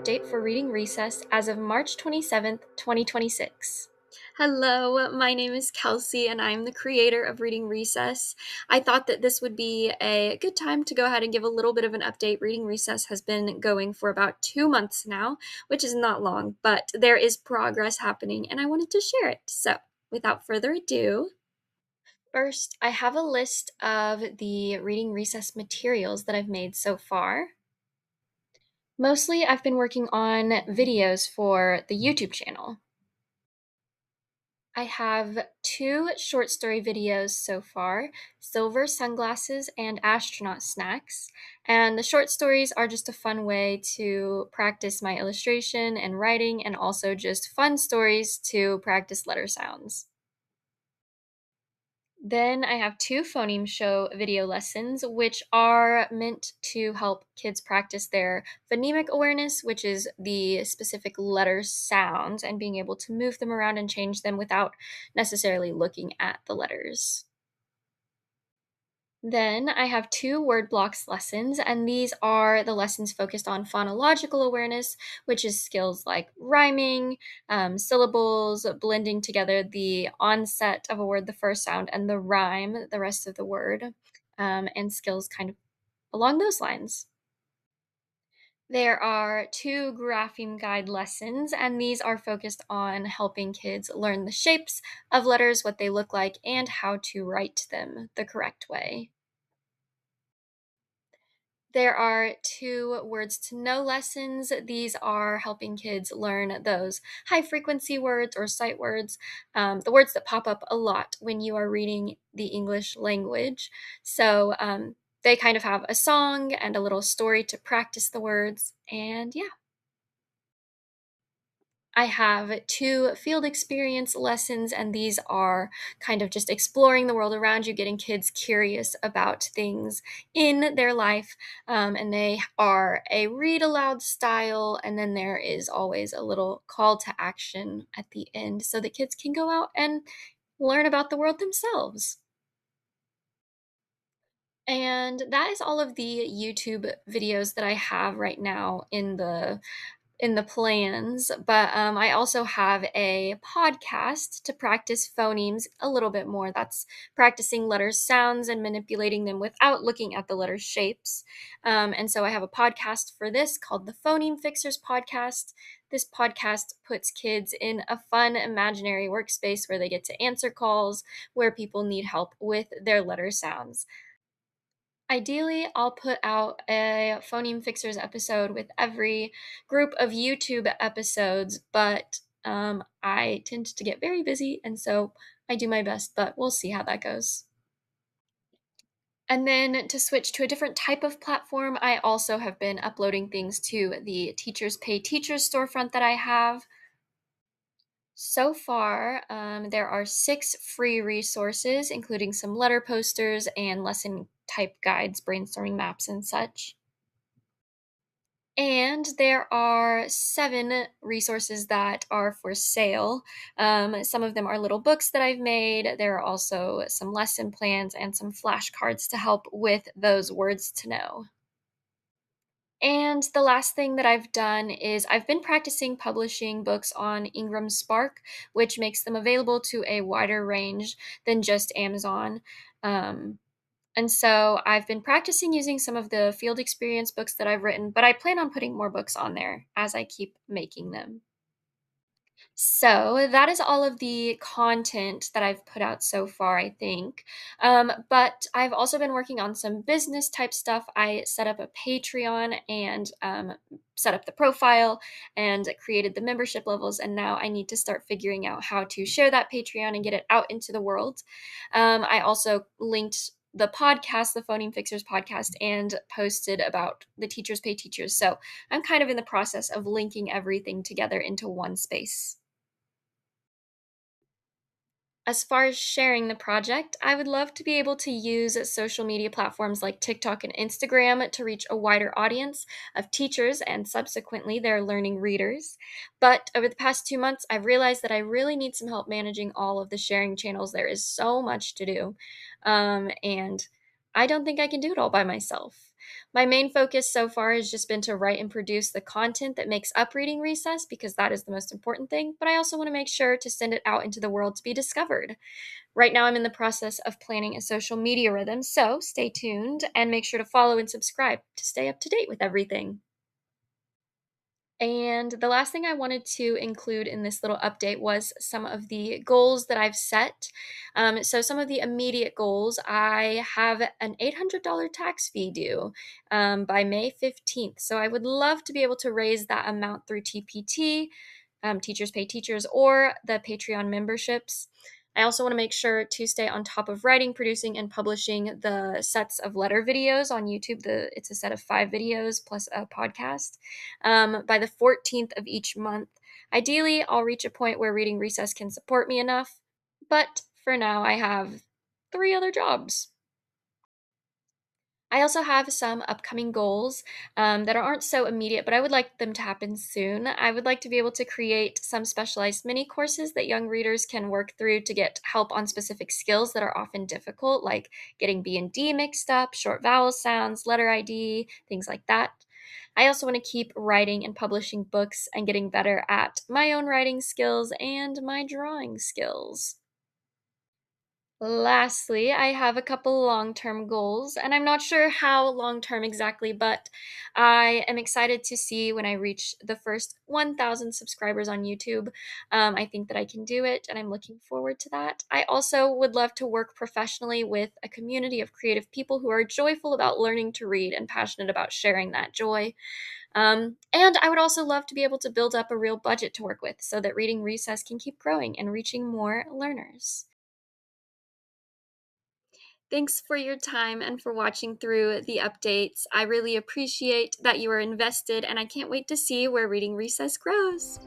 update for Reading Recess as of March 27th, 2026. Hello, my name is Kelsey, and I'm the creator of Reading Recess. I thought that this would be a good time to go ahead and give a little bit of an update. Reading Recess has been going for about 2 months now, which is not long, but there is progress happening, and I wanted to share it. So, without further ado, first, I have a list of the Reading Recess materials that I've made so far. Mostly, I've been working on videos for the YouTube channel. I have 2 short story videos so far, Silver Sunglasses and Astronaut Snacks, and the short stories are just a fun way to practice my illustration and writing, and also just fun stories to practice letter sounds. Then I have 2 phoneme show video lessons, which are meant to help kids practice their phonemic awareness, which is the specific letter sounds and being able to move them around and change them without necessarily looking at the letters. Then I have 2 word blocks lessons, and these are the lessons focused on phonological awareness, which is skills like rhyming, syllables, blending together the onset of a word, the first sound, and the rhyme, the rest of the word, and skills kind of along those lines. There are 2 grapheme guide lessons, and these are focused on helping kids learn the shapes of letters, what they look like, and how to write them the correct way. There are 2 words to know lessons. These are helping kids learn those high frequency words or sight words, the words that pop up a lot when you are reading the English language. So they kind of have a song and a little story to practice the words. And yeah. I have 2 field experience lessons, and these are kind of just exploring the world around you, getting kids curious about things in their life. And they are a read aloud style, and then there is always a little call to action at the end so that kids can go out and learn about the world themselves. And that is all of the YouTube videos that I have right now in the plans, but I also have a podcast to practice phonemes a little bit more. That's practicing letter sounds and manipulating them without looking at the letter shapes. And so I have a podcast for this called the Phoneme Fixers Podcast. This podcast puts kids in a fun imaginary workspace where they get to answer calls where people need help with their letter sounds. Ideally, I'll put out a Phoneme Fixers episode with every group of YouTube episodes, but I tend to get very busy, and so I do my best, but we'll see how that goes. And then to switch to a different type of platform, I also have been uploading things to the Teachers Pay Teachers storefront that I have. So far, there are 6 free resources, including some letter posters and lesson type guides, brainstorming maps, and such. And there are 7 resources that are for sale. Some of them are little books that I've made. There are also some lesson plans and some flashcards to help with those words to know. And the last thing that I've done is I've been practicing publishing books on Ingram Spark, which makes them available to a wider range than just Amazon. Um, and so I've been practicing using some of the field experience books that I've written, but I plan on putting more books on there as I keep making them. So that is all of the content that I've put out so far, I think. But I've also been working on some business type stuff. I set up a Patreon and set up the profile and created the membership levels. And now I need to start figuring out how to share that Patreon and get it out into the world. I also linked the podcast, the Phoneme Fixers podcast, and posted about the Teachers Pay Teachers. So I'm kind of in the process of linking everything together into one space. As far as sharing the project, I would love to be able to use social media platforms like TikTok and Instagram to reach a wider audience of teachers and subsequently their learning readers. But over the past 2 months, I've realized that I really need some help managing all of the sharing channels. There is so much to do. And I don't think I can do it all by myself. My main focus so far has just been to write and produce the content that makes up Reading Recess because that is the most important thing, but I also want to make sure to send it out into the world to be discovered. Right now, I'm in the process of planning a social media rhythm, so stay tuned and make sure to follow and subscribe to stay up to date with everything. And the last thing I wanted to include in this little update was some of the goals that I've set. So, some of the immediate goals, I have an $800 tax fee due by May 15th. So, I would love to be able to raise that amount through TPT, Teachers Pay Teachers, or the Patreon memberships. I also want to make sure to stay on top of writing, producing, and publishing the sets of letter videos on YouTube. It's a set of 5 videos plus a podcast by the 14th of each month. Ideally, I'll reach a point where Reading Recess can support me enough, but for now, I have 3 other jobs. I also have some upcoming goals that aren't so immediate, but I would like them to happen soon. I would like to be able to create some specialized mini courses that young readers can work through to get help on specific skills that are often difficult, like getting B and D mixed up, short vowel sounds, letter ID, things like that. I also want to keep writing and publishing books and getting better at my own writing skills and my drawing skills. Lastly, I have a couple long term goals, and I'm not sure how long term exactly, but I am excited to see when I reach the first 1,000 subscribers on YouTube. I think that I can do it, and I'm looking forward to that. I also would love to work professionally with a community of creative people who are joyful about learning to read and passionate about sharing that joy. And I would also love to be able to build up a real budget to work with so that Reading Recess can keep growing and reaching more learners. Thanks for your time and for watching through the updates. I really appreciate that you are invested, and I can't wait to see where Reading Recess grows.